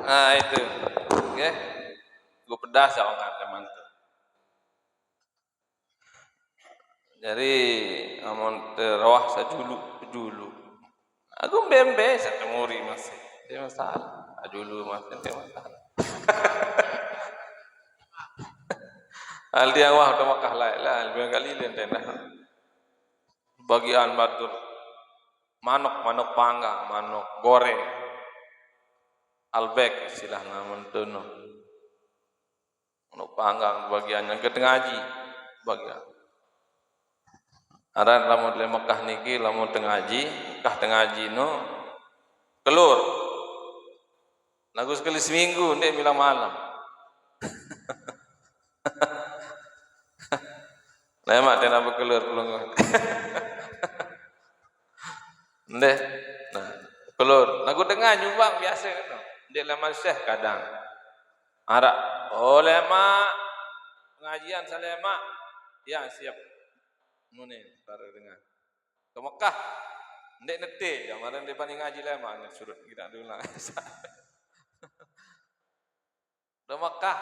Nah itu, oke. Gue pedas ya orang teman tuh. Jadi amun terawah sajulu. Aku bembe satemuri masih. Dia masalah. Dulu masih dia masalah. Al dia wah udah makah lah. Biar kali dia tendah. Bagian batur. Manuk panggang, manuk goreng. Albek istilahnya mentono. Manuk panggang bagian yang ketengaji bagian. Aran lamun le Mekah niki lamun tengaji, Mekah tengaji no kelur. Lagu sekali seminggu ndek bilang malam. Lemak tena bekelur kulung. Ndek. Nah, kelur. Lagu tengah nyumbang biasa kan. Ndek laman syekh kadang. Arak. Oh lemak. Pengajian salemak. Ya siap. Mune para dengar. Ke Mekah. Ndek nete, jamaran depan ngaji lemak surut kita dulu. Ke Mekah.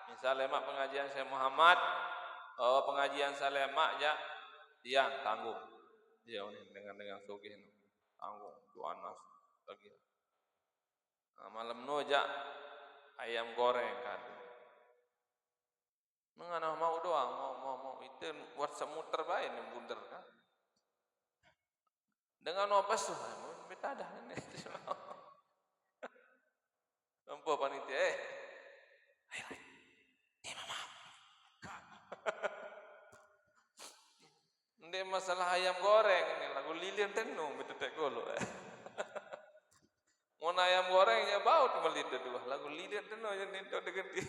Misal lemak pengajian Syekh Muhammad, oh pengajian salemak ya dia tanggung. Dia dengan sugih tanggung dua anas lagi. Nah, malam noja ayam goreng kan. Menganah mau doang, mau itu buat semuter bae nih bunder kan. Dengan apa suh? Beta dah ini. Empo panitia ayo. Ini mama. Ini masalah ayam goreng ini lagu lilin tenu betetek golo. Mau ayam gorengnya bau cuma lidah dua lagu lilin tenu yang itu degeti.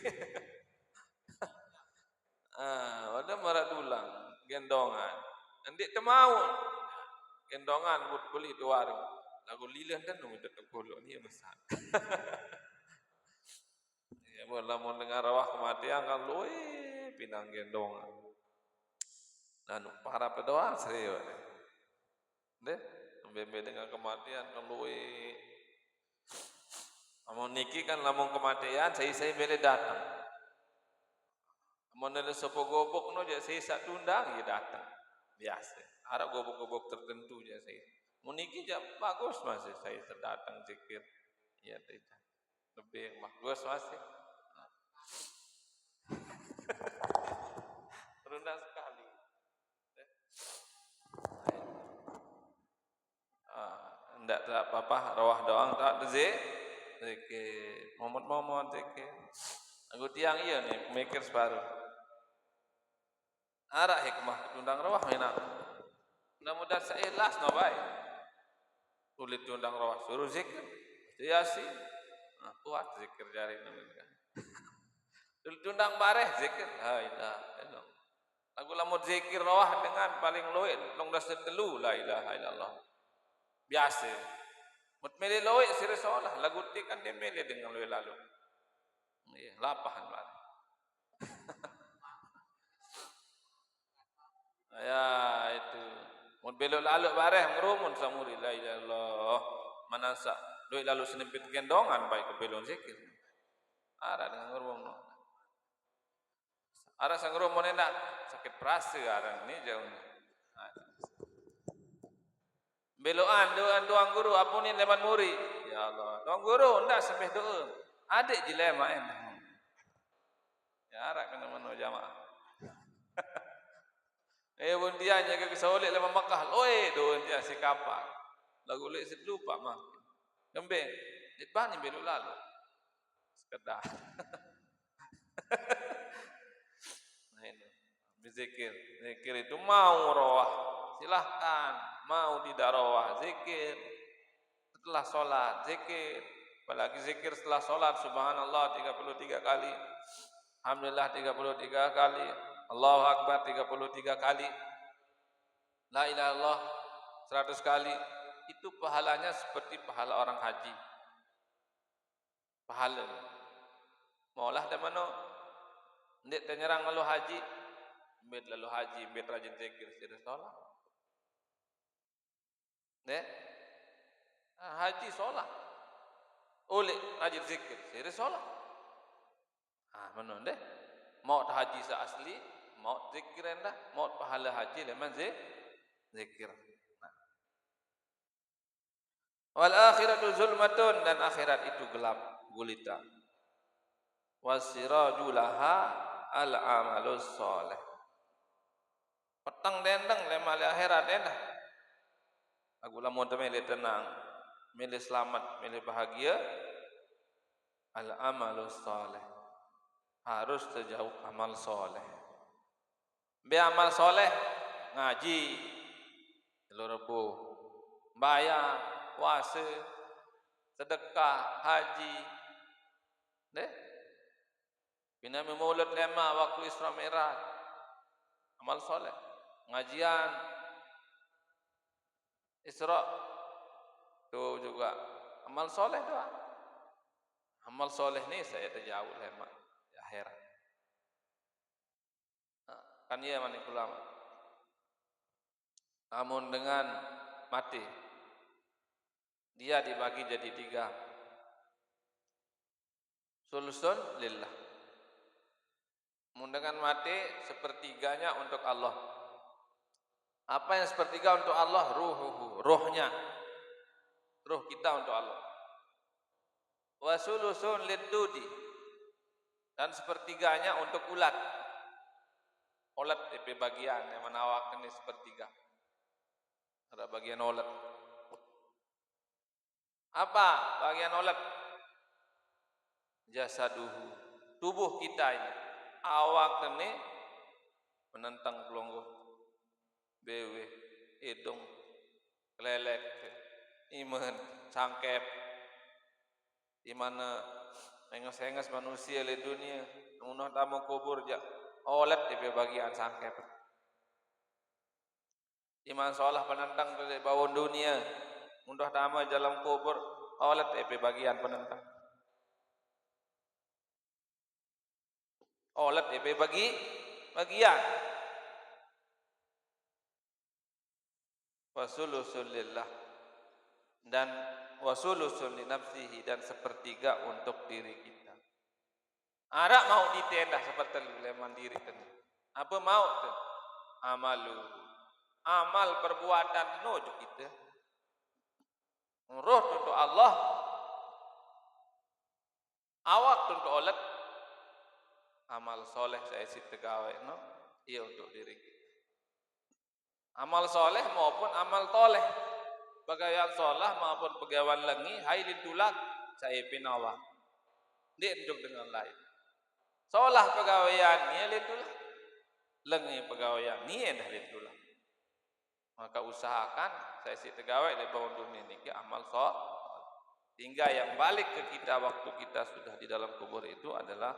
Ada marak dulang gendongan. Nanti temau gendongan buat beli di warung. Lagu lilin tenu betetek golo ini besar. Ya boleh mau dengar rawah kematian kan lui pinang gendongan. Dan para pedoa serius. Deh, bebe dengan kematian kan lui. Amun niki kan lamun kematian saya beli datang. Amun ada sopo gobok no jadi saya sak tundang ya datang. Biasa. Ada gobok-gobok tertentu ya saya. Mun niki bagus masih saya terdatang zikir. Ya tidak. Lebih bagus masih. Rendah sekali. Enggak apa-apa, rawah doang tak zikir. Momot zikir. Aku tiang iya nih, mikir separuh. Arak hikmah tundang rawah enak. Mudah-mudahan saya ikhlas no baik. Kulit tundang rawah suruh zikir. Yasin. Nah, kuat zikir jari namanya. Tundang bareh zikir. La ilaha illallah. Lagu lamun zikir rawah dengan paling loe 13 la ilaha illallah. Biasa. Mut mele loe sire solah lagu ti kan dia mele dengan loe lalu. Iya, lapahan banget. Ya itu. Mut belok lalu bareh ngerumun samuri la ilaha illallah. Manasa loe lalu senepit gendongan baik ke belon zikir. Ara dengan ngerumun. Ara sang ngerumun enak sakit perasa ara ni jauh. Beloan doang guru apunin leman muri. Ya Allah, doang guru ndak sembeh doa. Adik jilema enak. Ya arak kena mano jamaah. Bun dia nya ke saolek leman Makkah. Oi doon dia si kapak. Lagu lek lupa mah. Gembeng. Ditbani belo lalu. Sekedar. Nah ini. Berzikir. Zikir itu mau rawah. Silahkan. Mau tidak rawah zikir. Setelah sholat zikir. Apalagi zikir setelah sholat. Subhanallah 33 kali. Alhamdulillah 33 kali. Allahu Akbar 33 kali. La ilaha illallah 100 kali. Itu pahalanya seperti pahala orang haji. Pahala. Maulah da mano. Ndik ternyerang lalu haji. Mbet lalu haji, mbet rajin zikir sira sholat. Deh. Haji sholat. Ulik rajin zikir, siri sholat. Menun deh. Mau haji asli, mau zikir endah, mau pahala haji leman zikir. Wal akhiratu zulmatun, dan akhirat itu gelap gulita. Wasiraju laha al amalus soleh. Petang dendeng lemah akhirat endah. Aku lamun milih tenang, milih selamat, milih bahagia. Al amalus soleh, harus terjauh amal soleh. Be amal soleh ngaji, Rebu, bayar, puasa, sedekah, haji. Deh. Bina maulid lema waktu Isra Mi'raj. Amal soleh. Ngajian Isra itu juga amal soleh doa. Amal soleh ni saya terjauh lema di akhirat. Kan iya manik ulama. Namun dengan mati dia dibagi jadi 3. Sulusun lillah. Dengan mati sepertiganya untuk Allah. Apa yang sepertiga untuk Allah? Ruhnya. Ruh kita untuk Allah. Wa sulusun lidudi, dan sepertiganya untuk ulat. Ulat DP bagian yang mana awak ini sepertiga. Ada bagian ulat. Apa bagian ulat? Jasaduhu, tubuh kita ini. Awak ini menentang pelonggo, bewe, hidung, kelelek, iman, cangkep, di mana enges-enges manusia di dunia, munah tamu kubur jak, olet di bagian cangkep. Iman seolah penentang dari bawah dunia, munah tamu dalam kubur, olet di bagian penentang. Olet di bagian. Wasulusul lillah, dan wasulusul li nafsihi, dan sepertiga untuk diri kita. Ada mau ditendah seperti leman diri tadi. Apa mau tu? Amalu, amal perbuatan nuju kita. Roh untuk Allah, awak untuk olet. Amal soleh saya si tegawai no, iya untuk diri kita. Amal soleh maupun amal toleh, pegawaian solah maupun pegawaian lengi, hai ditulak saya pinawa. Dia untuk dengan lain. Solah pegawaian ni ditulak, lengi pegawaian ni dah ditulak. Maka usahakan saya si tegawai di bawah dunia ni ke amal soleh. Hingga yang balik ke kita waktu kita sudah di dalam kubur itu adalah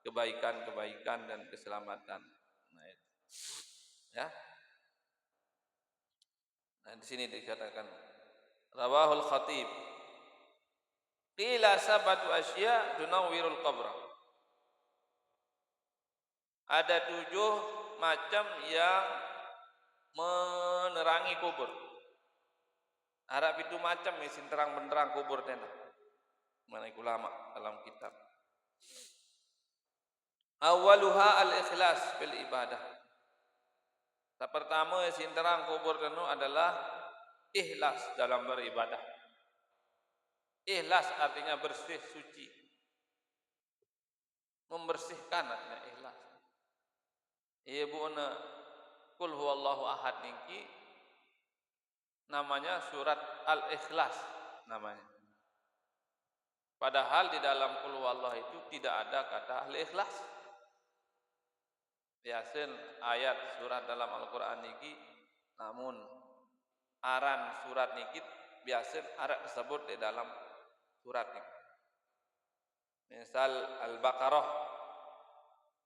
kebaikan-kebaikan dan keselamatan. Nah, itu. Ya. Nah, di sini dikatakan rawahul khatib qila sabatu asya tunawwirul qabr. Ada 7 macam yang menerangi kubur. Harap itu macam mesin terang benderang kubur tenda. Mana ulama dalam kitab. Awaluha al-ikhlas fil ibadah. Pertama mesin terang kubur tenda adalah ikhlas dalam beribadah. Ikhlas artinya bersih, suci. Membersihkan artinya ikhlas. Ibuna Qul huwallahu ahad niki namanya surat Al-Ikhlas namanya. Padahal di dalam Qul huwallahu itu tidak ada kata Al-Ikhlas. Yasin ayat surat dalam Al-Qur'an niki, namun aran surat niki biasa aran disebut di dalam surat niki. Misal Al-Baqarah,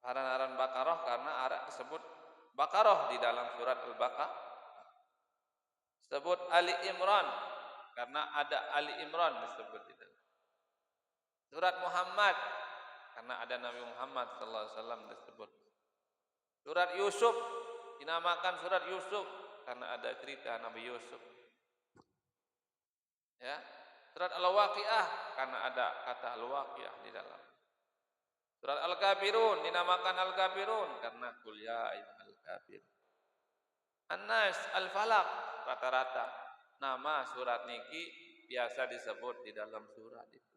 aran-aran Baqarah karena aran disebut Baqarah di dalam surat Al-Baqarah. Sebut Ali Imran karena ada Ali Imran disebut di dalam. Surat Muhammad karena ada Nabi Muhammad sallallahu alaihi wasallam disebut. Surat Yusuf dinamakan surat Yusuf karena ada cerita Nabi Yusuf. Ya. Surat Al-Waqiah karena ada kata Al-Waqiah di dalam. Surat Al-Kafirun dinamakan Al-Kafirun karena qul ya ayyuhal kafirun. An-Nas, Al-Falaq, rata-rata nama surat niki biasa disebut di dalam surat itu.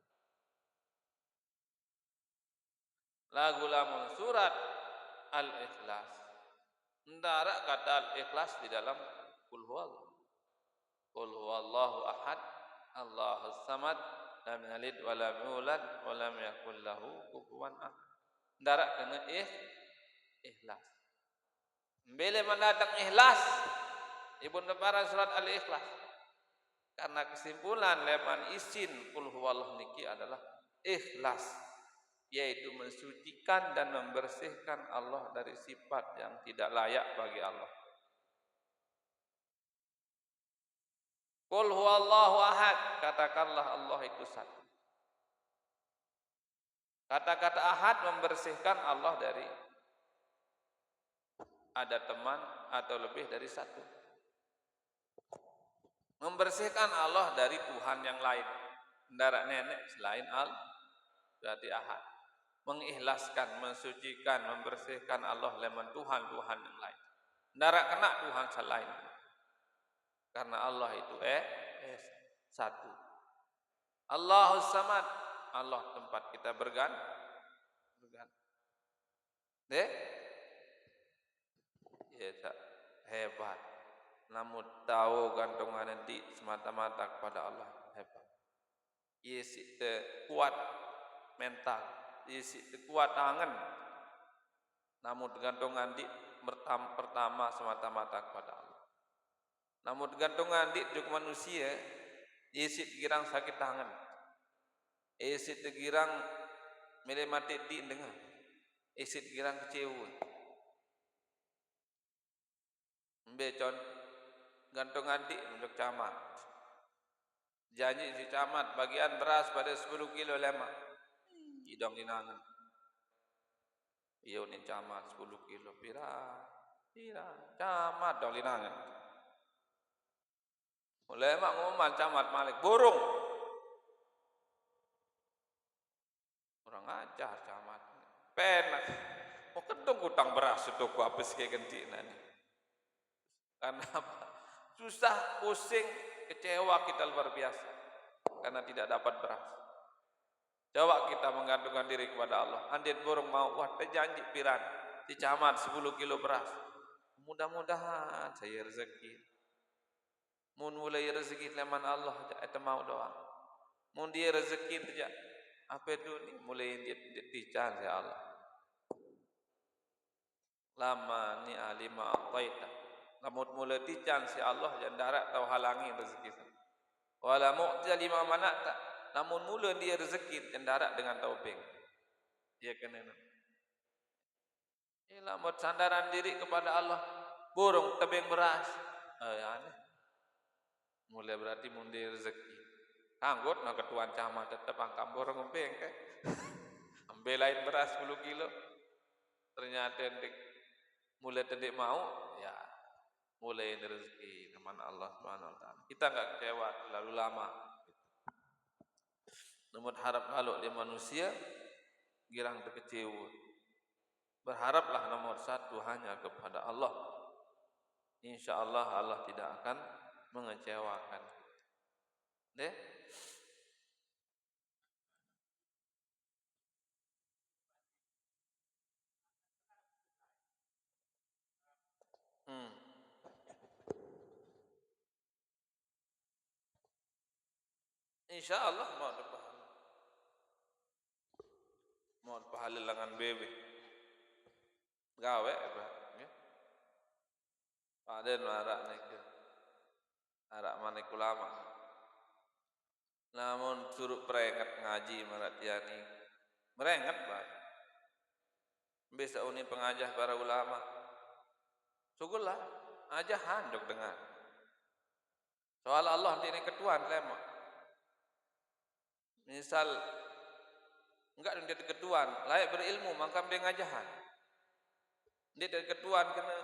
Lagu lamun surat Al-Ikhlas. Ndara kata Al-Ikhlas di dalam qul huwallahu. Qul huwallahu ahad, Allahus samad, lam yalid wa lam yulad wa lam yakul lahu kufuwan ahad. Ndara kena ikhlas. Bila mendatang ikhlas, ibunda para surat Al-Ikhlas. Karena kesimpulan leman isin qul huwallahu niki adalah ikhlas, yaitu mensucikan dan membersihkan Allah dari sifat yang tidak layak bagi Allah. Qul huwallahu ahad, katakanlah Allah itu satu. Kata-kata ahad membersihkan Allah dari ada teman atau lebih dari satu. Membersihkan Allah dari Tuhan yang lain. Ndarak nenek selain Allah berarti ahad. Mengikhlaskan, mensucikan, membersihkan Allah leman Tuhan-Tuhan yang lain. Ndarak kena Tuhan selain. Karena Allah itu satu. Allahus samad, Allah tempat kita bergantung. Ya tak hebat. Namun tahu gantungan nanti semata-mata kepada Allah hebat. Yesi kuat mental, yesi kuat tangan. Namun gantungan di pertama semata-mata kepada Allah. Namun gantungan di juga manusia, yesi girang sakit tangan. Yesi girang melemati di dengar. Yesi girang kecewa. Becon gantungan di untuk camat. Janji si camat bagian beras pada 10 kilo lema. Idong dinangan. Iyo ni camat 10 kilo pira. Camat dong dinangan. Mulai mak ngomong camat malik burung. Orang ajar camat. Penak. Oh ketong utang beras itu ku apa sih ganti nani. Karena apa? Susah, pusing, kecewa kita luar biasa karena tidak dapat beras. Coba kita menggantungkan diri kepada Allah. Andin burung mau, wah janji piran dicamat 10 kilo beras. Mudah-mudahan saya rezeki. Mun mulai rezeki leman Allah itu mau doa. Mun dia rezeki saja. Apa itu ni mulai dican ya Allah. Lama ni alima ataita. Namun mulai tican si Allah dan darat tahu halangi rezeki. Wala mu'ja lima manata. Namun mula dia rezeki dan darat dengan taubing. Dia kena. Ialah sandaran diri kepada Allah. Burung tebing beras. Aneh. Mulai berarti mundi rezeki. Anggot nak ketuan camat tetap angkam burung tebing ke. Ambelain beras 10 kilo. Ternyata mulai tendik mau ya. Mulai rezeki kemana Allah Subhanahu Wa Taala. Kita enggak kecewa terlalu lama. Namun harap kalau dia manusia girang terkecewa. Berharaplah nomor satu hanya kepada Allah. Insya Allah Allah tidak akan mengecewakan. Deh. Insya Allah mau dapat pahala lengan bebe gawe apa ya ada narak nek arak manik ulama namun suruh perengat ngaji maratiani merengat baik bisa uni pengajah para ulama syukurlah aja handuk dengan soal Allah ini ketuan lemak misal enggak dia ketuan layak berilmu maka dia ngajahan dia dari ketuan kena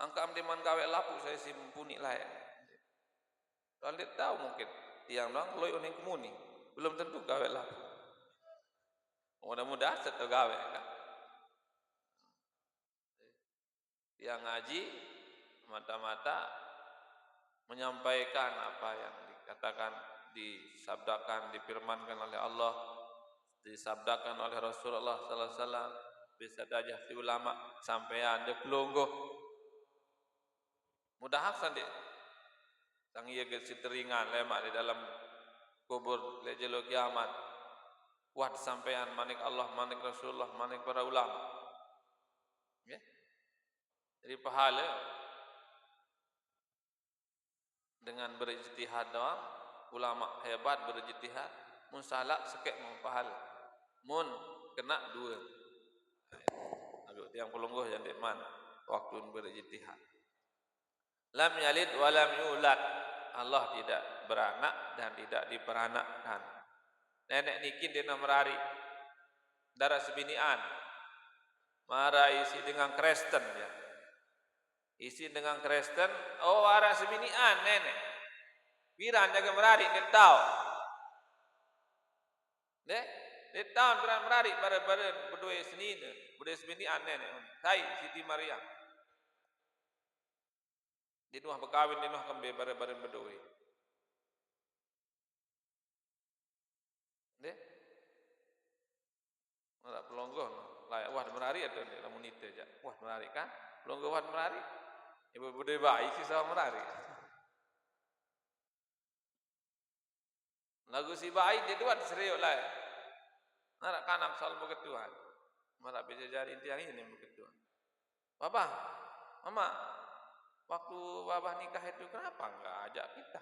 angkam dia man gawe lapu saya simpuni layak kalau dia tahu mungkin tiang dong loy uning kemuni belum tentu gawe lah mudah-mudahan setu gawe kan tiang ngaji mata-mata menyampaikan apa yang dikatakan disabdakan difirmankan oleh Allah disabdakan oleh Rasulullah sallallahu alaihi wasallam bisa dajah si ulama sampean de pelungguh mudah haksan dia sang iya ge teringan lemak di dalam kubur lejelo kiamat kuat sampean manik Allah manik Rasulullah manik para ulama ya jadi pahala dengan berijtihad doang ulama hebat berijtihad mun salah sekek mau pahala mun kena dua agak tiang pelungguh yang di mana waktu berijtihad lam yalid wa lam yulad Allah tidak beranak dan tidak diperanakkan nenek nikin dina merari darah sebinian mara isi dengan Kristen ya isi dengan Kristen oh arah sebinian nenek piran jaga merari dia tahu deh dia tahu piran merari bareng-bareng berdua senin berdua sebinian nenek hai Siti Maryam di nuah berkawin di nuah kembe bareng-bareng berdua deh malah pelonggoh layak wah merari atau lamun itu aja wah merari kan pelonggoh wah merari ibu berdua bayi sih sama merari lagu si bayi dia dua serius lah nak kanak soal beketuan malah bisa jadi tiang ini beketuan Bapak Mama waktu Bapak nikah itu kenapa enggak ajak kita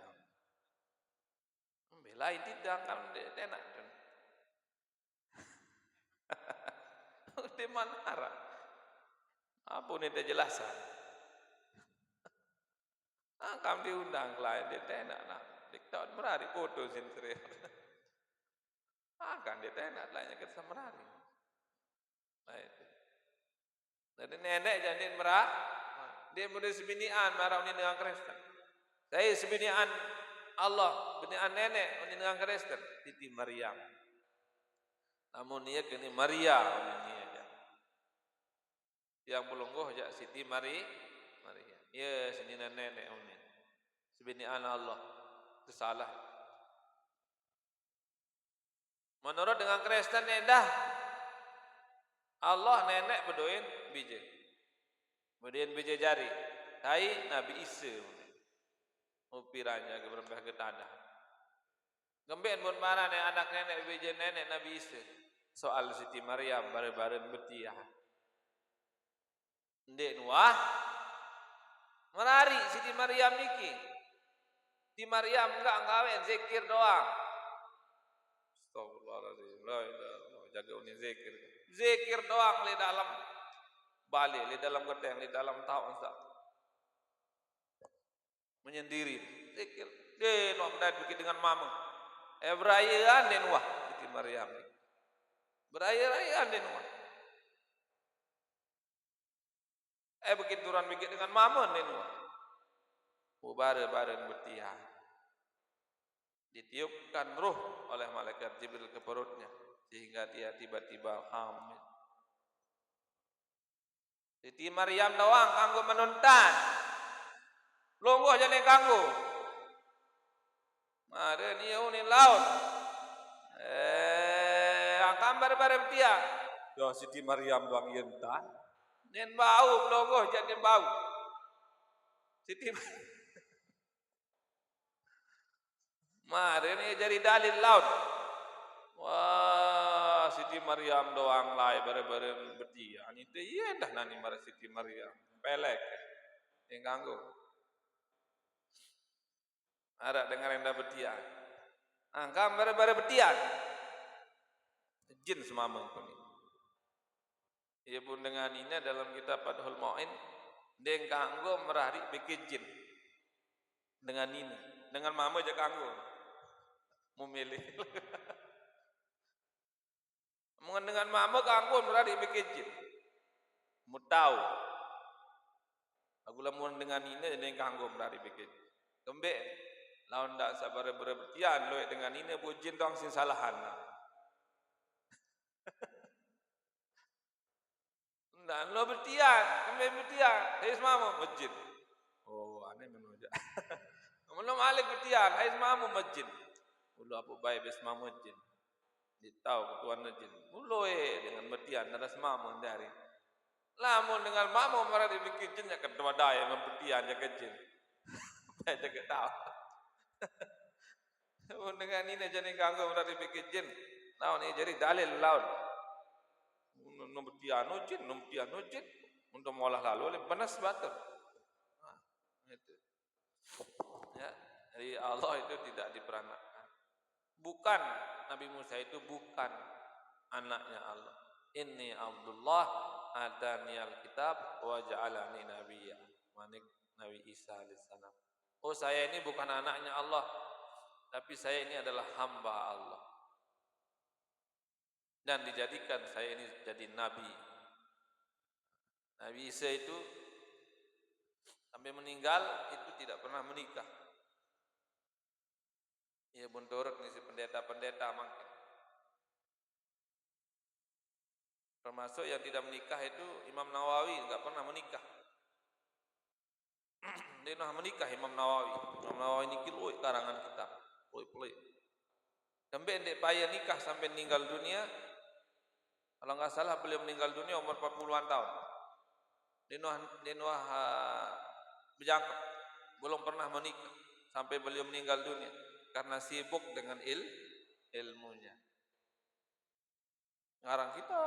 belain tidak kan enak kan di mana arah apa ini dia jelasan kami diundang klien dia enak nak diktaut merari foto sendiri akan dia enak lainnya kita merari jadi nenek jadi merah dia muda sebinian marah ini dengan Kristen saya sebinian Allah sebinian nenek ini dengan Kristen Siti Maryam namun dia kini Maria ini aja yang pelungguh aja Siti Maria ya sini nenek ini sebinian Allah itu salah menurut dengan Kristen endah Allah nenek berdoain biji kemudian biji jari hai Nabi Isa upiranya keberembah ketada gemben pun marah nih anak nenek biji nenek Nabi Isa soal Siti Maryam bareng-bareng betiah ndek nuah merari Siti Maryam niki Siti Maryam enggak ngawe zikir doang astagfirullahaladzim la ilaha illallah jaga uni zikir doang di dalam balik di dalam gedeng di dalam tahun menyendiri zikir den wah benar bikin dengan mama berayaan den wah Siti Maryam berayaan den wah bikin turan bikin dengan mama den wah bareng bertiah ditiupkan ruh oleh malaikat Jibril ke perutnya sehingga dia tiba-tiba hamil Siti Maryam doang kanggo menuntan lungguh jane kanggo mare niu ni laut angkambar bareng dia yo Siti Maryam doang yentan nen bau lungguh jadi bau Siti mare ni jadi dalil laut wah Siti Maryam doang lai bareng-bareng berdian itu iya dah nani mare Siti Maryam pelek yang ganggu ada dengar yang dapat berdian angka bareng-bareng berdian jin semamang pun ia pun dengan ini dalam kitab Fathul Mu'in deng kanggo merari bikin jin dengan ini dengan mama aja kanggo memilih dengan mama kanggo merari bikin jin mau tahu aku lamun dengan ini deng kanggo merari bikin kembe Lawan ndak sabar berbertian lo dengan ini bujin dong sing salahan. Ndak lo bertian, kembali bertian, hai semamu masjid. Oh, aneh menunjuk. Belum alik bertian, hai semamu masjid. Ulu apa baik besma masjid. Ditau ketuan masjid. Ulu dengan bertian ndak semamu dari. Lamun dengan mamu marah dibikin jennya kedua daya membertian jaga jin. Saya jaga tahu. Dengan ini jadi ganggu marah dibikin jin. Lawan ini jadi dalil lawan. Nombertian jin. Untuk mengolah lalu oleh benas batur. Nah, itu. Ya, jadi Allah itu tidak diperanakkan. Bukan Nabi Musa itu bukan anaknya Allah. Inni Abdullah atani alkitab wa ja'alani nabiyya. Manik Nabi Isa alaihissalam. Oh, saya ini bukan anaknya Allah, tapi saya ini adalah hamba Allah. Dan dijadikan saya ini jadi nabi. Nabi Isa itu sampai meninggal itu tidak pernah menikah. Ya bunturut nih si pendeta-pendeta makin. Termasuk yang tidak menikah itu Imam Nawawi enggak pernah menikah. Dia pernah menikah Imam Nawawi. Imam Nawawi ini kiloi karangan kitab. Peloi. Sampai ndek payah nikah sampai meninggal dunia. Kalau enggak salah beliau meninggal dunia umur 40-an tahun. Dia berjangkep. Belum pernah menikah sampai beliau meninggal dunia karena sibuk dengan ilmunya. Ngarang kita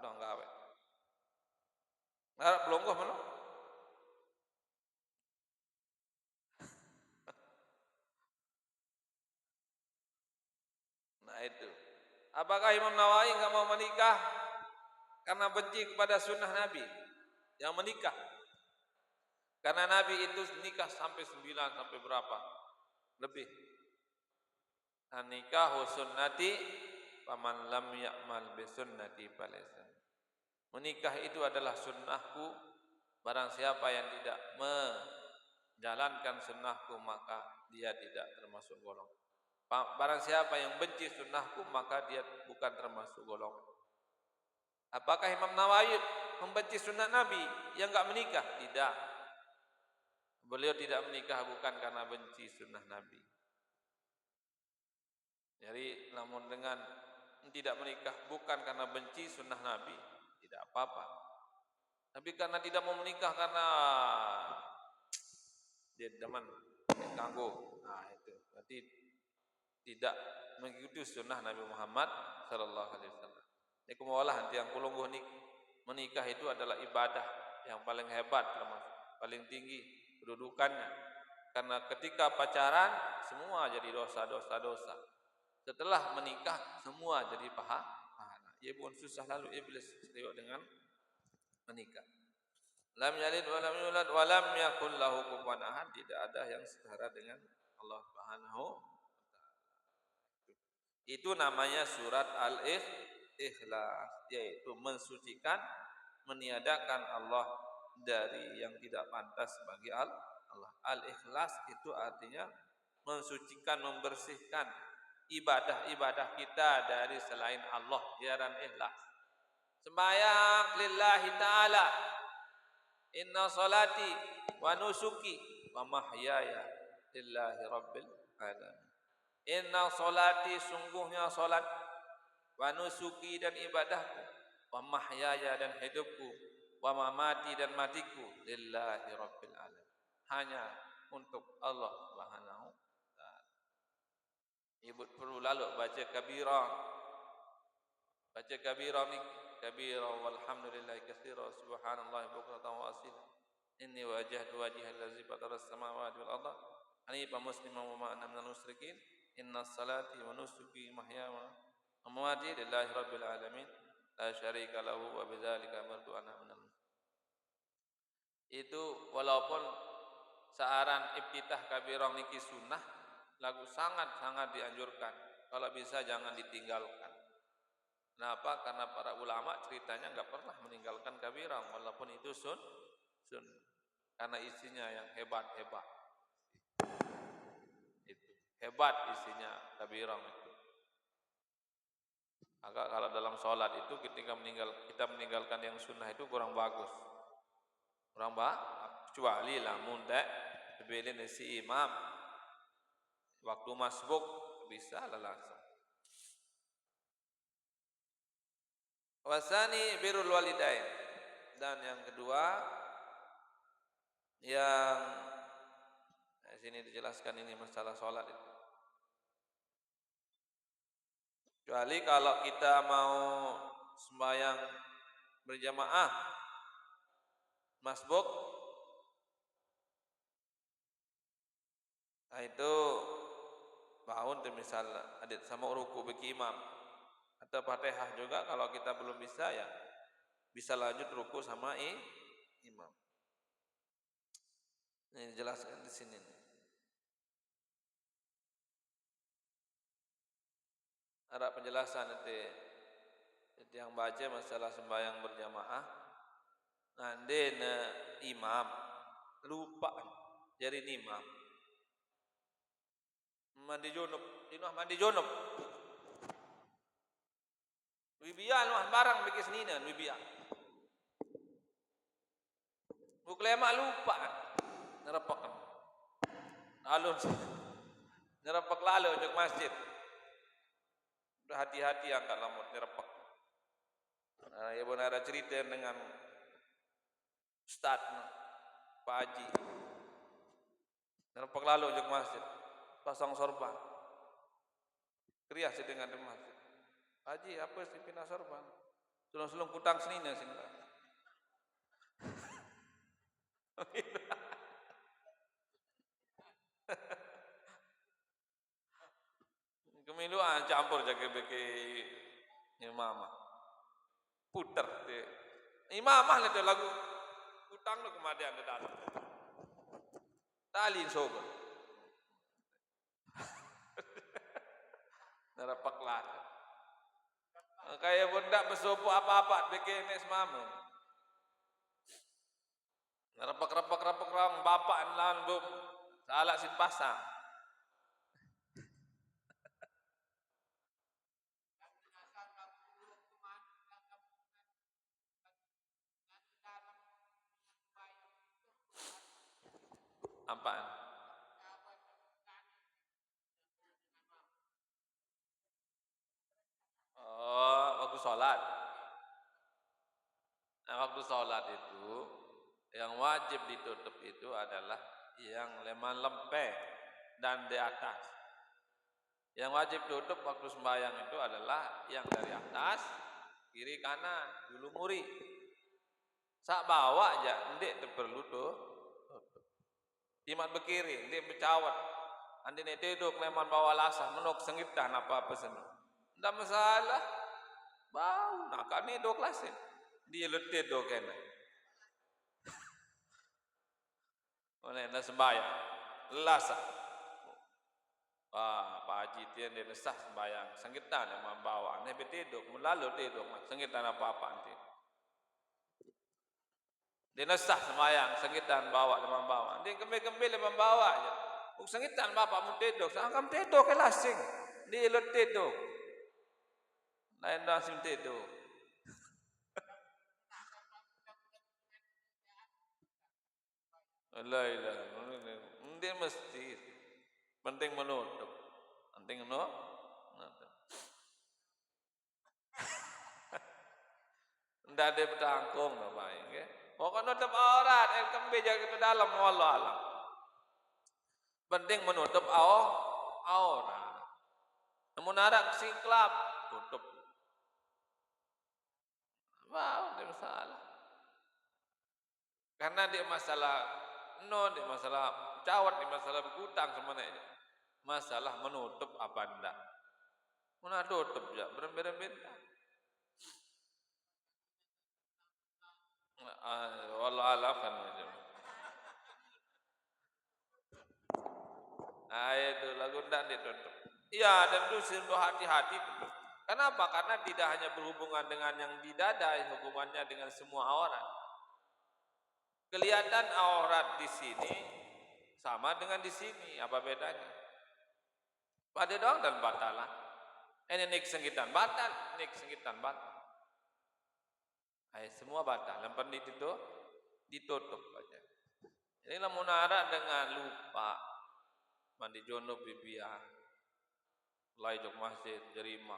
dong gawe. Ngarap belonggoh mana? Nah itu. Apakah Imam Nawawi enggak mau menikah karena benci kepada sunnah Nabi yang menikah? Karena Nabi itu nikah sampai 9 sampai berapa? Lebih. Nikahu sunnati paman lam ya'mal bi sunnati falaysa. Menikah itu adalah sunnahku, barang siapa yang tidak menjalankan sunnahku maka dia tidak termasuk golongan. Barang siapa yang benci sunnahku maka dia bukan termasuk golongan. Apakah Imam Nawawi membenci sunnah Nabi yang enggak menikah? Tidak. Beliau tidak menikah bukan karena benci sunnah Nabi. Jadi namun dengan tidak menikah bukan karena benci sunnah Nabi, tidak apa-apa. Tapi karena tidak mau menikah karena dia demen ganggu. Nah itu berarti tidak mengikuti sunnah Nabi Muhammad sallallahu alaihi wasallam. Ini kumalah nanti yang kulungguh menikah itu adalah ibadah yang paling hebat, paling tinggi kedudukannya. Karena ketika pacaran semua jadi dosa. Setelah menikah semua jadi pahala. Ia pun susah lalu iblis teriak dengan menikah. Lam yalid wa lam yulad wa lam yakul lahu kufuwan ahad. Tidak ada yang setara dengan Allah Subhanahu wa taala. Itu namanya surat Al-Ikhlas, yaitu mensucikan, meniadakan Allah dari yang tidak pantas bagi Allah. Al-Ikhlas itu artinya mensucikan, membersihkan ibadah-ibadah kita dari selain Allah, biaran ikhlas. Sembahyang lillahi ta'ala. Inna salati wa nusuki wa mahyaya lillahi rabbil alamin. Inna salati, sungguhnya salat, wa nusuki dan ibadahku, wa mahyaya dan hidupku, wa mamati dan matiku lillahi rabbil alamin. Hanya untuk Allah Subhanahu wa taala. Ibu perlu lalu baca kabirah. Baca kabirah ni kabirah walhamdulillahi katsira subhanallahi bukratan wa asila. Inni wajjahtu wajhiya allazi fatara as-samawati wal arda hanifan musliman wa ma ana minal musyrikin. Inna salati wa nusuki mahyaya wa mamati lillahi rabbil alamin la syarika lahu wa bidzalika amartu ana minal. Itu walaupun searan iftitah kabirah niki sunnah, lagu sangat-sangat dianjurkan. Kalau bisa jangan ditinggalkan. Kenapa? Karena para ulama ceritanya enggak pernah meninggalkan kabirah walaupun itu sunnah. Karena isinya yang hebat-hebat. Hebat isinya takbiran itu. Maka kalau dalam sholat itu ketika kita meninggalkan yang sunnah itu kurang bagus. Kurang kecuali lamun tak dibelin si imam waktu masbuk bisa lah langsung. Wasani birrul walidain, dan yang kedua yang sini dijelaskan ini masalah sholat itu. Kecuali kalau kita mau sembahyang berjamaah masbuk, nah itu bangun misal adit sama ruku bagi imam atau Fatihah juga, kalau kita belum bisa ya bisa lanjut ruku sama imam. Ini dijelaskan di sini. Ada penjelasan itu yang baca masalah sembahyang berjamaah. Nanti imam lupa jadi imam mandi junub wibian wah barang bikin senina wibian buklema lupa ngerepak alun ngerepak lalu untuk masjid. Udah hati-hati angkat lamut ngerepak. Nah, ya benar ada cerita dengan Ustaz Pak Haji ngerepak lalu untuk masjid pasang sorban krias dengan di masjid. Haji apa sih pindah sorban sulung-sulung kutang senina sini. Kemiluan campur jaga beki imamah puter deh imamah lah lagu utang lo kemudian ada dalam talin sobat nerapak lah kayak benda bersopo apa-apa beki ini semamu nerapak orang bapak lan bum salah sin pasang. Apaan? Oh, waktu sholat. Nah, waktu sholat itu yang wajib ditutup itu adalah yang leman lempe dan di atas. Yang wajib tutup waktu sembahyang itu adalah yang dari atas, kiri kanan, dulu muri. Sak bawa aja, ndik perlu tutup. Imat berkiri, ndik bercawat. Andi nek tiduk leman bawa lasah menuk sengitan apa-apa seno. Ndak masalah. Bau nak kami do kelas dia letih do kena. Oleh nak sembahyang lasah. Pak Haji tian dia nesah sembahyang sengitan leman bawa nek tiduk mulalu tiduk sengitan apa-apa nanti. Dia nesah sembahyang sengitan bawa leman bawa. Dia kembe-kembe leman bawa aja. Sengitan bapak mu tiduk, sangkam tiduk ke lasing. Dia letih do. Lain dah sim tiduk. Lailah, dia mesti penting menutup, penting menutup. Ndak ada bertanggung baik, ya. Pokoknya nutup aurat, kembe jaga ke dalam, wallah alam. Penting menutup aurat. Namun ada siklap, tutup. Wow, dia masalah. Karena dia masalah dia masalah cawat, dia masalah berhutang semuanya. Masalah menutup apa ndak? Mana tutup ya, berembet-embet. Wallah alam kan macam. Itu lagu ndak ditutup. Iya, dan itu sungguh hati-hati betul. Kenapa? Karena tidak hanya berhubungan dengan yang di dada, hubungannya dengan semua aurat. Kelihatan aurat di sini sama dengan di sini, apa bedanya? Pada doang dan batal lah. Ini nik senggitan batal, nik senggitan batal. Semua batal. Yang penting itu ditutup aja. Inilah munara dengan lupa mandi junub bibiah, lai jok masjid jerima,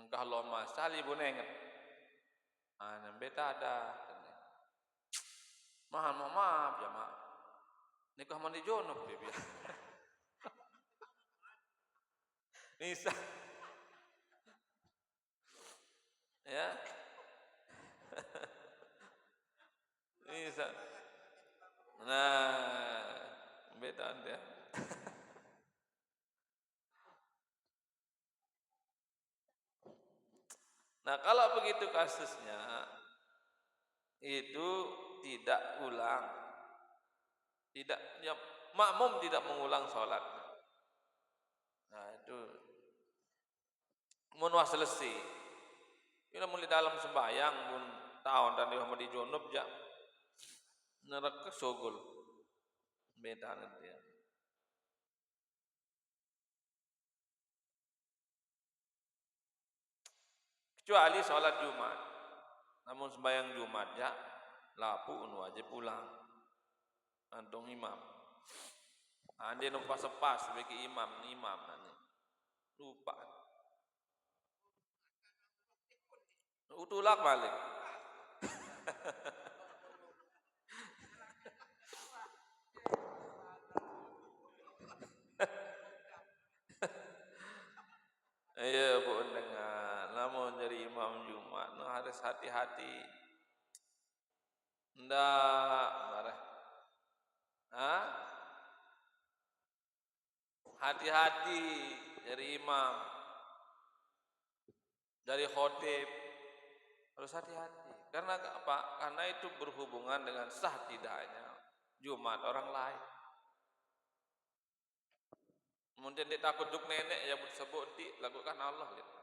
kalau masali bunenget, beta ada, maaf ya maaf, nikah mandi junub bibiah, bisa, ya, bisa. Nah, beta ada. Nah, kalau begitu kasusnya itu tidak ulang, tidak ya, makmum tidak mengulang sholat. Nah itu mun wah selesai. Bila mulai dalam sembahyang mun tahun dan di junub ja neraka sogol. Beda nanti ya. Kecuali sholat Jumat. Namun sembahyang Jumat ya lapu wajib pulang. Antung imam. Ande numpas sepas bagi imam nanti. Lupa. Utulak balik. Iya bu dengar. Namun jadi imam Jumat, harus hati-hati. Ndak, marah. Hati-hati dari imam, dari khotib, harus hati-hati. Karena apa? Karena itu berhubungan dengan sah tidaknya Jumat orang lain. Mungkin dia takut duk nenek ya sebut di lakukan Allah gitu.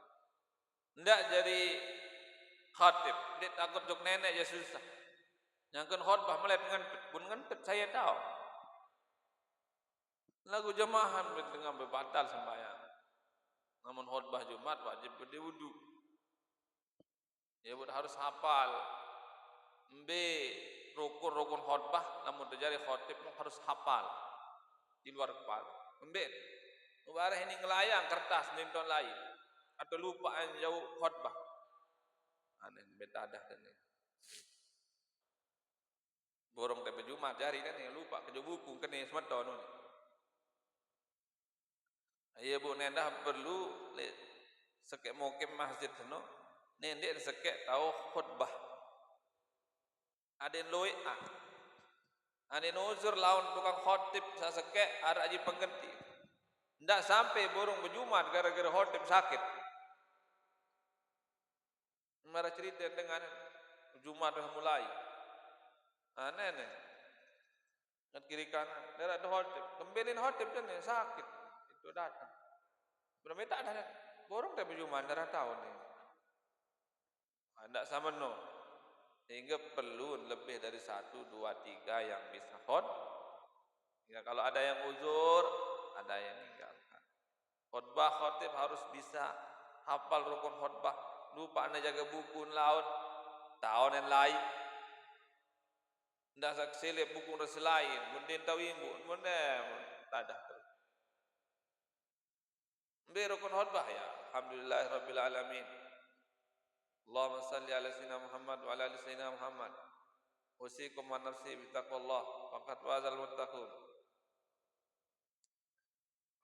Ndak jadi khotib, dia takut duk nenek ya susah. Yang kan khotbah mulai ngentut saya tahu. Lagu jemaah dengan berbatal sembahyang. Namun khutbah Jumat wajib berwudu. Ya harus hafal. Rukun-rukun khutbah namun terjadi khotib harus hafal di luar kepala. Mubarah ini ngelayang kertas nonton lain atau lupaan jauh khutbah. Aneh beta ada kan ya. Borong tepe Jumat jari kan ya lupa ke buku kan ya semeton. Iya bu nendah perlu sekek mokem masjid no nendek sekek tahu khutbah. Ada loe ada nuzur lawan tukang khotib sasekek ada aji pengganti. Ndak sampai borong berjumat gara-gara khotib sakit. Marah cerita dengan Jumat dah mulai. Aneh. Ngat kiri kanan, daerah ada khotib. Kembelin khotib kan sakit. Itu datang. Belum tak ada. Borong tak berjumat darah tahun ni. Ndak sama no. Sehingga perlu lebih dari 1, 2, 3 yang bisa ya, kalau ada yang uzur, ada yang meninggalkan. Khutbah khotib harus bisa hafal rukun khutbah. Lupa anda jaga buku laun tahun yang lain. Ndak saksile buku rasa lain. Mungkin tahu ibu, mungkin tak ada. Rukun khutbah ya. Alhamdulillahirabbil alamin. Allahumma salli ala sayyidina Muhammad wa ala ali sayyidina Muhammad. Usikum wa nafsi bitaqwallah faqad fazal muttaqun.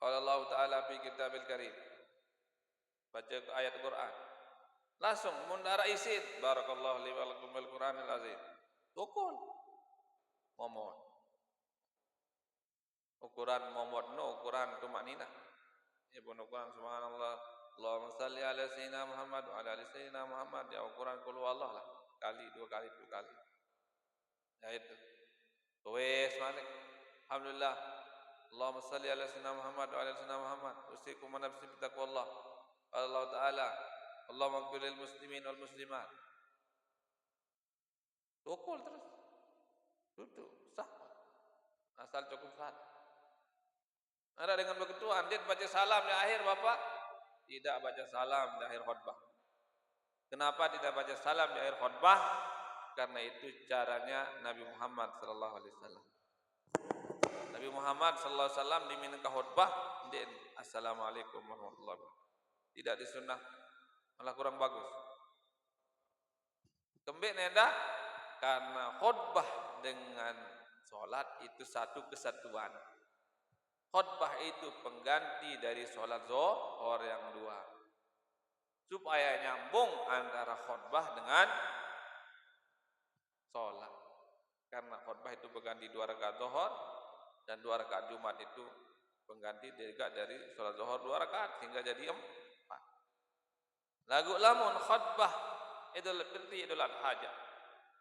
Qala Allah Ta'ala fi kitabil karim. Baca ayat Quran. Langsung mundara isin. Barakallahu li wa lakum bil Qur'anil azim. Ukul. Momot. Ukuran momot no ukuran tumanina. Ya pun ukuran subhanallah. Allahumma salli ala sayyidina Muhammad wa ala ali sayyidina Muhammad. Ya ukuran qul huwallah lah. Kali, 2 kali, 2 kali. Ya itu. Wes malik. Alhamdulillah. Allahumma salli ala sayyidina Muhammad wa ala ali sayyidina Muhammad. Usikum wa nafsi bitaqwallah. Allah Ta'ala. Allahumma ighfir lil muslimin wal muslimat. Ukul terus. Duduk, sah. Asal cukup sah. Ada dengan begitu andit baca salam di akhir Bapak? Tidak baca salam di akhir khutbah. Kenapa tidak baca salam di akhir khutbah? Karena itu caranya Nabi Muhammad sallallahu alaihi wasallam. Nabi Muhammad sallallahu alaihi wasallam diminta khutbah, din assalamualaikum warahmatullahi wabarakatuh. Tidak disunnah, malah kurang bagus. Kembali nenda karena khutbah dengan solat itu satu kesatuan. Khutbah itu pengganti dari solat zuhur yang dua. Supaya nyambung antara khutbah dengan solat. Karena khutbah itu pengganti 2 rakaat zuhur dan 2 rakaat Jumat itu pengganti juga dari solat zuhur 2 rakaat sehingga jadi 4. Lagu lamun khutbah Idul Fitri Idul Adha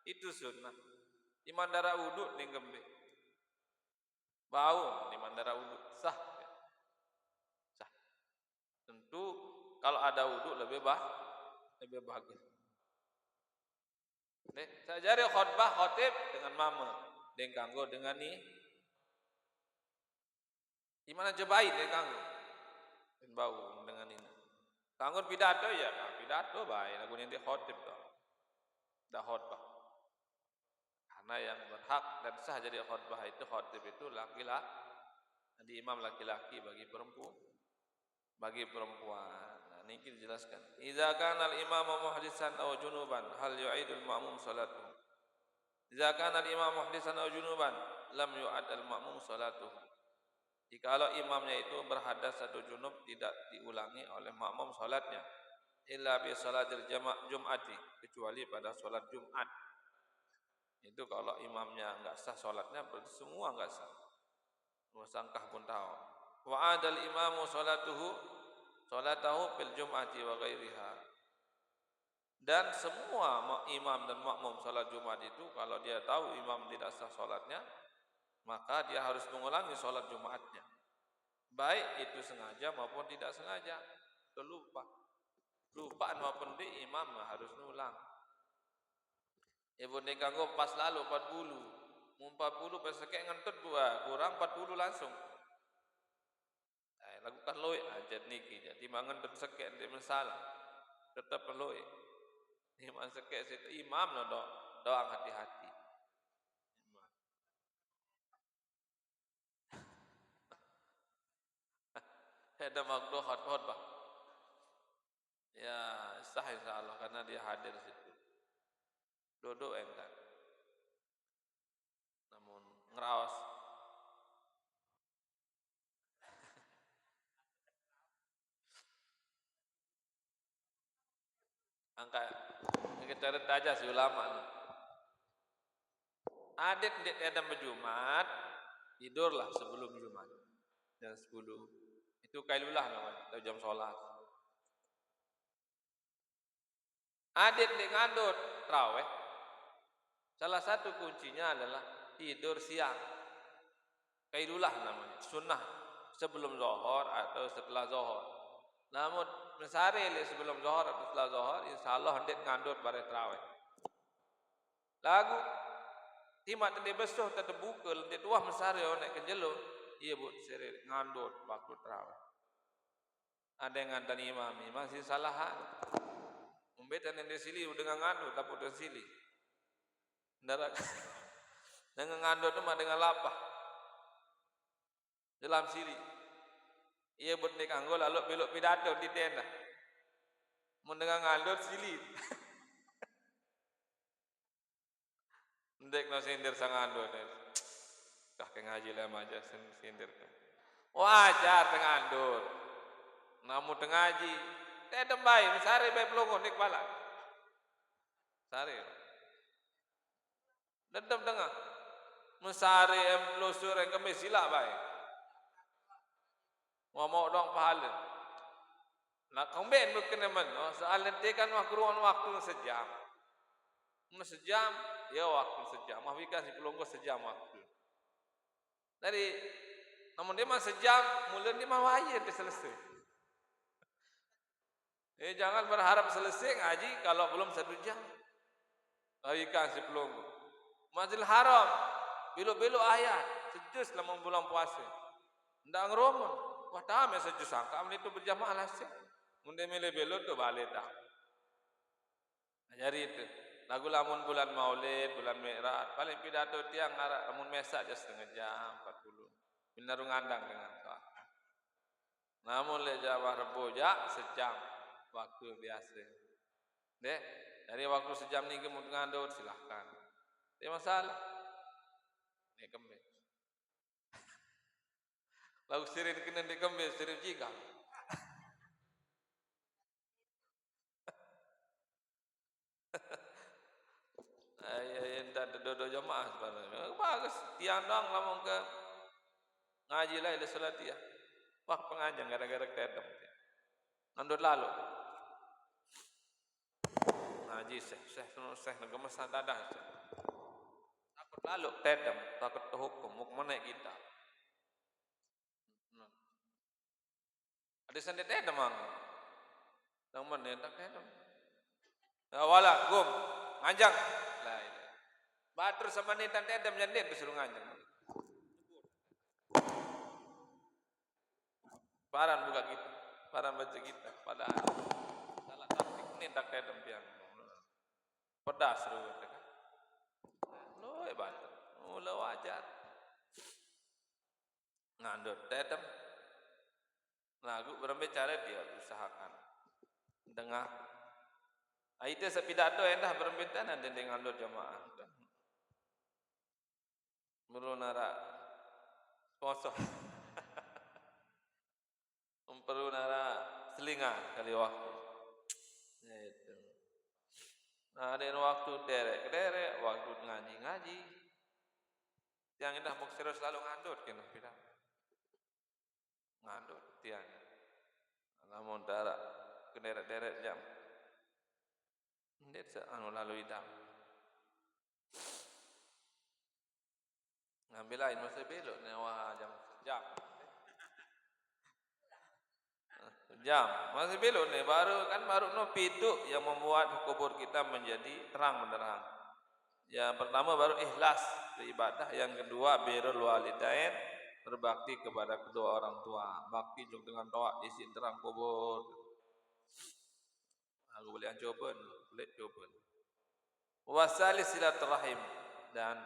itu sunnah. Di mandara wudu ning gembe. Bau di mandara wudu sah. Sah. Tentu kalau ada wudu lebih bagus. Nih, saya jari khutbah khotib dengan mama, deng kanggo dengan ni. Di mana jebain deng kanggo? Dan bau dengan ini. Kanggo pidato ya, pidato baik lagu nanti khotib toh. Dah khutbah. Karena yang berhak dan sah jadi khutbah itu khotib itu laki-laki. Jadi imam laki-laki bagi perempuan. Nah, ini kita jelaskan. Idza kana al-imam muhdisan aw junuban hal yu'idul ma'mum salatuhu. Idza kana al-imam muhdisan aw junuban lam yu'ad al-ma'mum salatuhu. Jikalau imamnya itu berhadas atau junub tidak diulangi oleh makmum salatnya illa bi salatil jum'ati, kecuali pada salat Jumat. Itu kalau imamnya enggak sah salatnya berarti semua enggak sah. Musangkah pun tahu. Wa adal imamu salatahu fil jum'ati wa ghairiha. Dan semua imam dan makmum salat Jumat itu kalau dia tahu imam tidak sah salatnya, maka dia harus mengulangi salat Jumatnya. Baik itu sengaja maupun tidak sengaja. Lupa maupun di imam harus ngulang. Ibu ni kanggo pas lalu 40. 40 pas sekek ngentut dua, kurang 40 langsung. Lakukan loe aja niki jadi mangan sekek ndek masalah. Tetap loe. Imam sekek situ imam no doang hati-hati. Ada makdo khutbah. Ya sah insyaallah karena dia hadir situ. Duduk enggak. Namun ngeraos angka kita aja si ulama nih. Adik dia ada Jumat tidurlah sebelum Jumat jam 10. Itu kailulah namanya jam sholat. Adik dia ngandut raweh. Salah satu kuncinya adalah tidur siang. Kailulah namanya, sunnah sebelum zuhur atau setelah zuhur. Namun mesare sebelum zuhur atau setelah zuhur insyaallah hendak ngandut bare tarawih. Lagu timak tende besuh tende bukel tende tuah mesare onek kenjelo. Iya Bu, sere ngandut waktu tarawih. Ada yang ngantan imam sih salahan. Umbetan yang desili dengan ngandut tapi desili. Ndarak dengan ngandut itu mah dengan lapah. Dalam sili. Ia buat nek anggo lalu belok pidato di tenda. Mun dengan ngandut sili. Ndek no sindir sang ngandut. Kah ke ngaji lah aja sindir. Wajar tengah ngandut. Namu tengah ngaji. Tedem bae, misare bae pelongo nek bala. Sare. Dedem tengah. Mesare lusur yang kemis sila bae. Ngomong dong pahala. Nak komben bukan teman. Soal nanti kan waktu sejam. Sejam, ya waktu sejam. Mahwika si pelonggo sejam waktu. Dari, namun dia mah sejam, mulai dia mah wajib selesai. Jangan berharap selesai ngaji kalau belum 1 jam. Mahwika si pelonggo. Masjidil Haram, bilo-bilo ayat, sejus dalam bulan puasa. Ndak ngeromon. Wah tame seju sangka itu berjamaah lah sih. Munde mele belot tu balik dah. Jadi itu. Lagu lamun bulan Maulid, bulan Mi'raj, paling pidato tiang ngarak lamun mesak aja setengah jam 40. Binarung ngandang dengan soal. Namun le Jawa Reboja sejam waktu biasa. Dek, dari waktu sejam ni gemut ngandut silahkan. Tidak masalah. Ni kembali. Lagu sirin kena di kembali sirin jika. Tak dodo jamaah sebenarnya. Bagus. Tiang dong lamun ke ngaji lah ila salat dia. Wah pengajian gara-gara kedem. Ngandut lalu. Ngaji seh ngegemesan dadah. Takut lalu tedem, takut terhukum, mana kita. Ada sandet tedem mang. Nang mana tak tedem. Wala gum nganjang. Lah ini. Batur sama ni tak tedem jandet disuruh nganjang. Paran buka kita, paran baca kita. Padahal salah taktik ni tak tedem piang. Pedas ruwet kan. Loh batur. Mula wajar. Ngandut tedem. Lagu berbicara dia usahakan dengar. Itu sepidato endah berbicara nanti dengan lo jamaah. Mulu nara sponsor. Perlu nara selinga kali waktu. Itu. Nah ada waktu derek waktu ngaji. Yang indah mau serius selalu ngandut kena pidato. Ngandut tiang. Namun darah kederet-deret jam. Ndet anu lalu idam. Ngambil lain masa belok ni wah jam. Jam masih belok ni baru no pintu yang membuat kubur kita menjadi terang benderang. Yang pertama baru ikhlas beribadah, yang kedua birrul walidain, berbakti kepada kedua orang tua, bakti juga dengan doa isi terang kubur. Aku boleh coba, Wasalis silaturahim, dan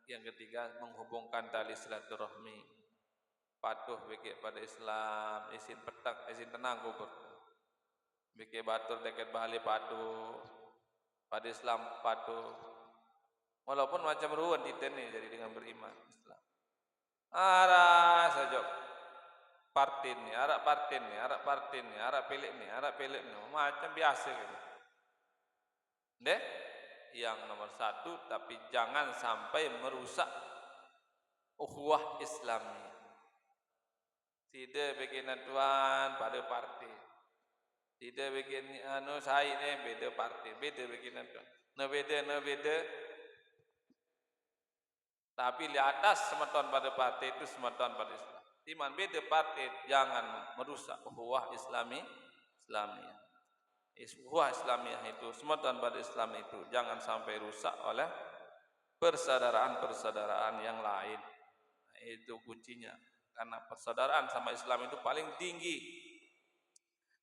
yang ketiga menghubungkan tali silaturahmi. Patuh bikik pada Islam, isin petak, isin tenang kubur. Bikik batur dekat bahali patuh, pada Islam patuh. Walaupun macam ruan kita ni jadi dengan beriman Islam. Arah saja partin ni, arak partin ni, arak pelik ni, macam biasa gitu. Deh, yang nomor satu, tapi jangan sampai merusak ukhuwah Islami. Tidak bikin tuan pada parti, tidak bikin saya ni beda parti, beda bikin tuan, no beda. Tapi di atas semeton pada parti itu semeton pada Islam. Timan beda parti jangan merusak ukhuwah Islamiyah. Ukhuwah Islamiyah itu semeton pada Islam itu jangan sampai rusak oleh persaudaraan yang lain. Itu kuncinya. Karena persaudaraan sama Islam itu paling tinggi.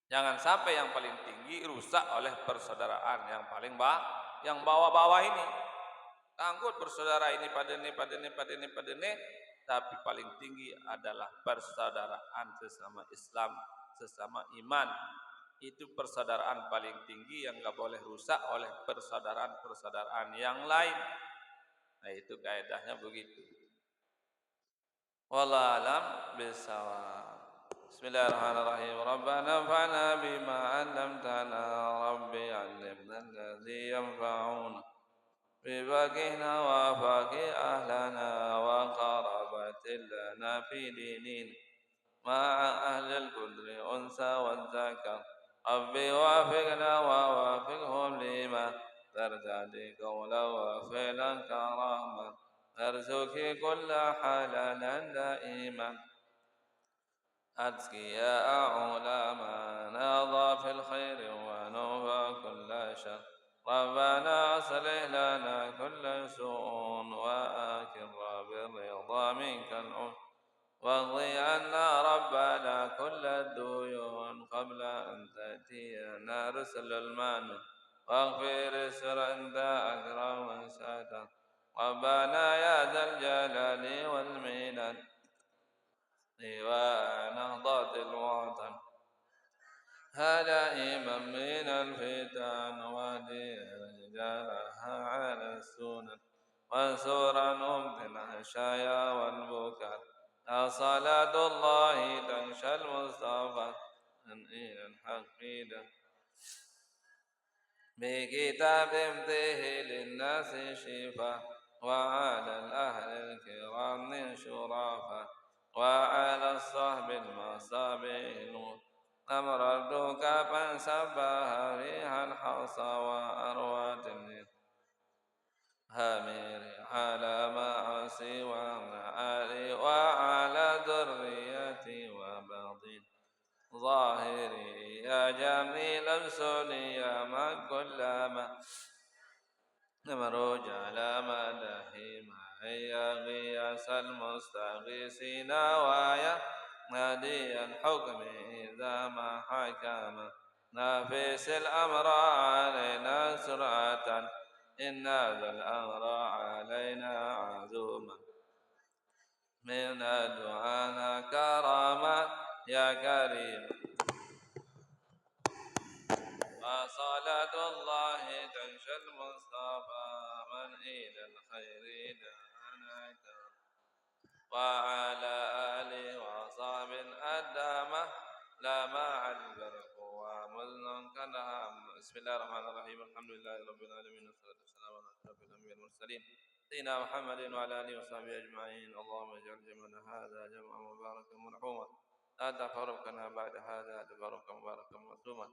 Jangan sampai yang paling tinggi rusak oleh persaudaraan yang paling yang bawah-bawah ini. Angkut bersaudara ini pada ini, tapi paling tinggi adalah persaudaraan sesama Islam, sesama iman. Itu persaudaraan paling tinggi yang enggak boleh rusak oleh persaudaraan yang lain. Nah, itu kaidahnya begitu. Wallahu a'lam bishawab. Bismillahirrahmanirrahim. Rabbana anfa'na bima 'allamtana, rabbi 'allimna alladhi yanfa'una. بفقهنا وفقه أهلنا وقرابة لنا في ديننا مع أهل القدر أنثى والذكر ربي وافقنا ووافقهم لما ترتدي قولا وفعلا كرما ارزقي كل حلالا دائما أتقياء علماء في الخير ونوفى كل شر ربنا أصلح لنا كل سوء وآكر بالرضا منك العون واقضي عنا ربنا كل الديون قبل أن تأتينا رسل المن واغفر اسر أنت أكرم من ساتر ربنا يا ذا الجلال والمنن إيواء نهضة الوطن هذا إمام من الفتن ودي رجالها على السنن وانصر عنهم الحشايا والبكر يا صلاة الله تنشى المصطفى إلى الحقيدة بكتاب فيه للناس شفاء وعلى الأهل الكرام شرافا وعلى الصحب المصابيح نور أمررتك فانسبها فيها الحصى وأروات هامير على معاصي وعلي وعلى ذريتي وباطن ظاهري يا جميل السني يا من كلما نمرج على مدحي معي غياس المستغيثين ويا نادي الحكم إذا ما حكم نافس الأمر علينا سرعة إن ذا الأمر علينا عزوما من دعانا كرامات يا كريم وصلاة الله تنشى المصطفى من إلى الخير دعانا وعلى آله وصحبه الدامة لا مع البرق ومزن كنها بسم الله الرحمن الرحيم الحمد لله رب العالمين والصلاة والسلام على أشرف الأنبياء والمرسلين سيدنا محمد وعلى آله وصحبه أجمعين اللهم اجعل جمعنا هذا جمعا مباركا مرحوما لا تفرقنا بعد هذا تفرقا مباركا معصوما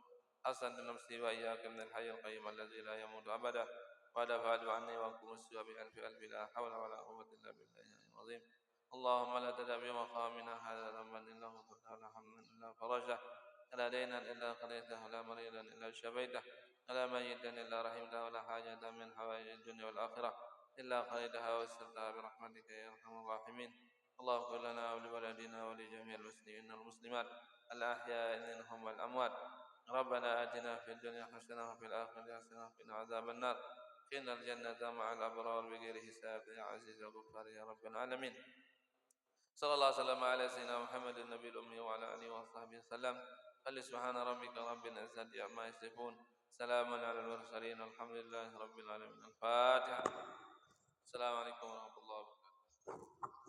حسن نفسي وإياك من الحي القيوم الذي لا يموت أبدا ودفع عني وأنكم السوء بألف ألف لا حول ولا قوة إلا بالله العظيم اللهم لا تدع بمقامنا هذا ذنبا إلا غفرته ولا حما إلا فرجه ولا دينا إلا قضيته ولا مريضا إلا شفيته ولا ميتا إلا رحمته ولا حاجة من حوائج الدنيا والآخرة إلا قضيتها ويسرتها برحمتك يا أرحم الراحمين اللهم اغفر لنا ولوالدينا ولجميع المسلمين والمسلمات الأحياء منهم والأموات ربنا آتنا في الدنيا حسنة وفي الآخرة حسنة وقنا عذاب النار قنا الجنة مع الأبرار بغير حساب يا عزيز الغفار يا رب العالمين صلى الله وسلم على سيدنا محمد النبي الأمي وعلى آله وصحبه وسلم قل سبحان ربك رب العزة عما يصفون سلام على المرسلين الحمد لله رب العالمين الفاتحة السلام عليكم ورحمة الله وبركاته